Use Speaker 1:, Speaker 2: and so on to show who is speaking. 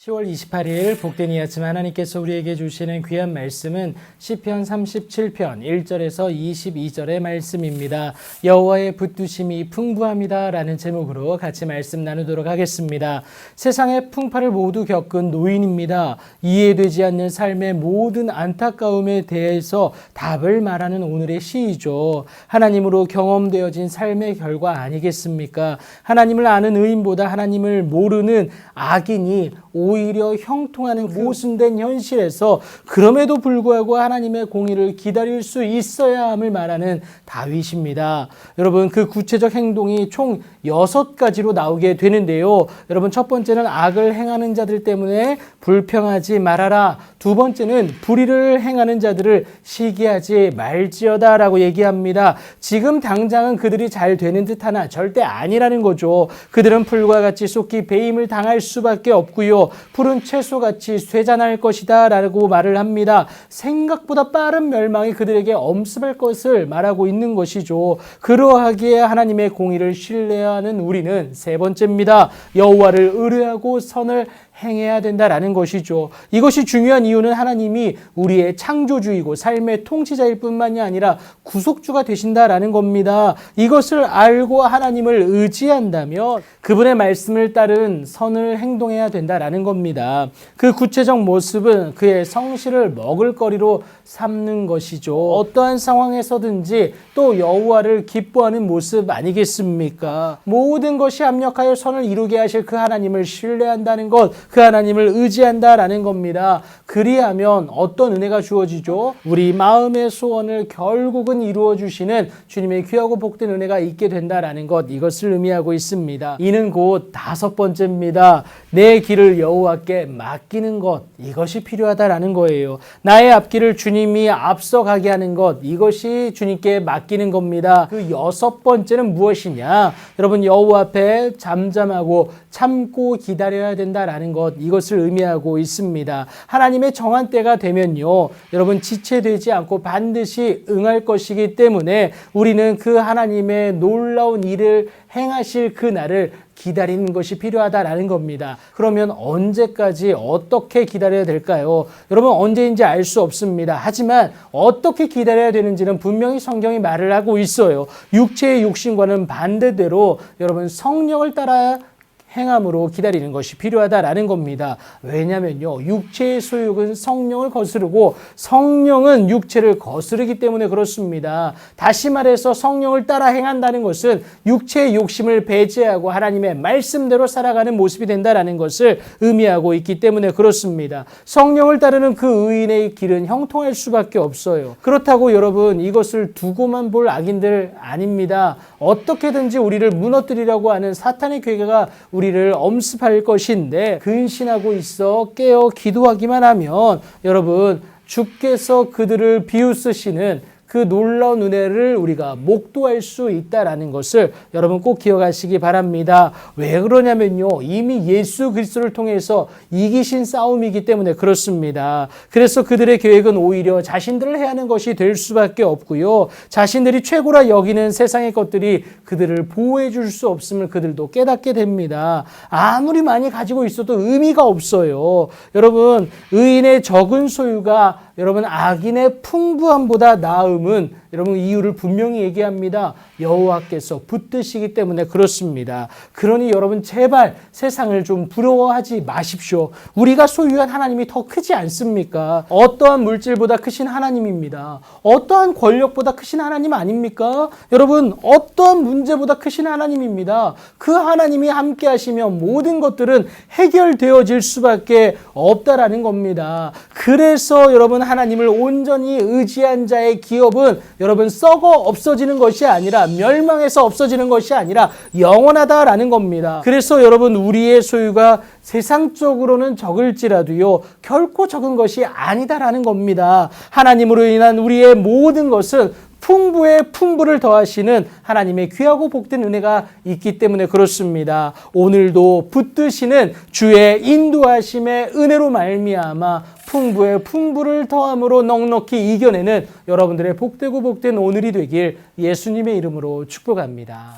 Speaker 1: 10월 28일 복된 이 아침 하나님께서 우리에게 주시는 귀한 말씀은 시편 37편 1절에서 22절의 말씀입니다. 여호와의 붙드심이 풍부합니다 라는 제목으로 같이 말씀 나누도록 하겠습니다. 세상의 풍파를 모두 겪은 노인입니다. 이해되지 않는 삶의 모든 안타까움에 대해서 답을 말하는 오늘의 시이죠. 하나님으로 경험되어진 삶의 결과 아니겠습니까? 하나님을 아는 의인보다 하나님을 모르는 악인이 오히려 형통하는 모순된 현실에서 그럼에도 불구하고 하나님의 공의를 기다릴 수 있어야 함을 말하는 다윗입니다. 여러분, 그 구체적 행동이 총 6가지로 나오게 되는데요. 여러분, 첫 번째는 악을 행하는 자들 때문에 불평하지 말아라. 두 번째는 불의를 행하는 자들을 시기하지 말지어다 라고 얘기합니다. 지금 당장은 그들이 잘 되는 듯하나 절대 아니라는 거죠. 그들은 풀과 같이 쏟기 배임을 당할 수밖에 없고요. 푸른 채소같이 쇠잔할 것이다 라고 말을 합니다. 생각보다 빠른 멸망이 그들에게 엄습할 것을 말하고 있는 것이죠. 그러하기에 하나님의 공의를 신뢰하는 우리는 세 번째입니다. 여호와를 의뢰하고 선을 행해야 된다라는 것이죠. 이것이 중요한 이유는 하나님이 우리의 창조주이고 삶의 통치자일 뿐만이 아니라 구속주가 되신다라는 겁니다. 이것을 알고 하나님을 의지한다면 그분의 말씀을 따른 선을 행동해야 된다라는 겁니다. 그 구체적 모습은 그의 성실을 먹을거리로 삼는 것이죠. 어떠한 상황에서든지 또 여호와를 기뻐하는 모습 아니겠습니까? 모든 것이 합력하여 선을 이루게 하실 그 하나님을 신뢰한다는 것, 그 하나님을 의지한다라는 겁니다. 그리하면 어떤 은혜가 주어지죠? 우리 마음의 소원을 결국은 이루어 주시는 주님의 귀하고 복된 은혜가 있게 된다라는 것, 이것을 의미하고 있습니다. 이는 곧 5번째입니다. 내 길을 여호와께 맡기는 것, 이것이 필요하다라는 거예요. 나의 앞길을 주님이 앞서가게 하는 것, 이것이 주님께 맡기는 겁니다. 그 6번째는 무엇이냐? 여러분, 여호와 앞에 잠잠하고 참고 기다려야 된다라는 것, 이것을 의미하고 있습니다. 하나님의 정한 때가 되면요, 여러분 지체되지 않고 반드시 응할 것이기 때문에 우리는 그 하나님의 놀라운 일을 행하실 그 날을 기다리는 것이 필요하다라는 겁니다. 그러면 언제까지 어떻게 기다려야 될까요? 여러분, 언제인지 알 수 없습니다. 하지만 어떻게 기다려야 되는지는 분명히 성경이 말을 하고 있어요. 육체의 욕심과는 반대대로 여러분 성령을 따라 행함으로 기다리는 것이 필요하다라는 겁니다. 왜냐면요, 육체의 소욕은 성령을 거스르고 성령은 육체를 거스르기 때문에 그렇습니다. 다시 말해서 성령을 따라 행한다는 것은 육체의 욕심을 배제하고 하나님의 말씀대로 살아가는 모습이 된다라는 것을 의미하고 있기 때문에 그렇습니다. 성령을 따르는 그 의인의 길은 형통할 수밖에 없어요. 그렇다고 여러분, 이것을 두고만 볼 악인들 아닙니다. 어떻게든지 우리를 무너뜨리려고 하는 사탄의 괴계가 우리를 엄습할 것인데, 근신하고 있어 깨어 기도하기만 하면 여러분, 주께서 그들을 비웃으시는 그 놀라운 은혜를 우리가 목도할 수 있다라는 것을 여러분 꼭 기억하시기 바랍니다. 왜 그러냐면요, 이미 예수 그리스도를 통해서 이기신 싸움이기 때문에 그렇습니다. 그래서 그들의 계획은 오히려 자신들을 해하는 것이 될 수밖에 없고요, 자신들이 최고라 여기는 세상의 것들이 그들을 보호해 줄 수 없음을 그들도 깨닫게 됩니다. 아무리 많이 가지고 있어도 의미가 없어요. 여러분, 의인의 적은 소유가 여러분 악인의 풍부함보다 나음은 여러분 이유를 분명히 얘기합니다. 여호와께서 붙드시기 때문에 그렇습니다. 그러니 여러분, 제발 세상을 좀 부러워하지 마십시오. 우리가 소유한 하나님이 더 크지 않습니까? 어떠한 물질보다 크신 하나님입니다. 어떠한 권력보다 크신 하나님 아닙니까? 여러분, 어떠한 문제보다 크신 하나님입니다. 그 하나님이 함께 하시면 모든 것들은 해결되어질 수밖에 없다라는 겁니다. 그래서 여러분, 하나님을 온전히 의지한 자의 기업은 여러분 썩어 없어지는 것이 아니라, 멸망해서 없어지는 것이 아니라 영원하다라는 겁니다. 그래서 여러분, 우리의 소유가 세상적으로는 적을지라도요, 결코 적은 것이 아니다라는 겁니다. 하나님으로 인한 우리의 모든 것은 풍부에 풍부를 더하시는 하나님의 귀하고 복된 은혜가 있기 때문에 그렇습니다. 오늘도 붙드시는 주의 인도하심의 은혜로 말미암아 풍부에 풍부를 더함으로 넉넉히 이겨내는 여러분들의 복되고 복된 오늘이 되길 예수님의 이름으로 축복합니다.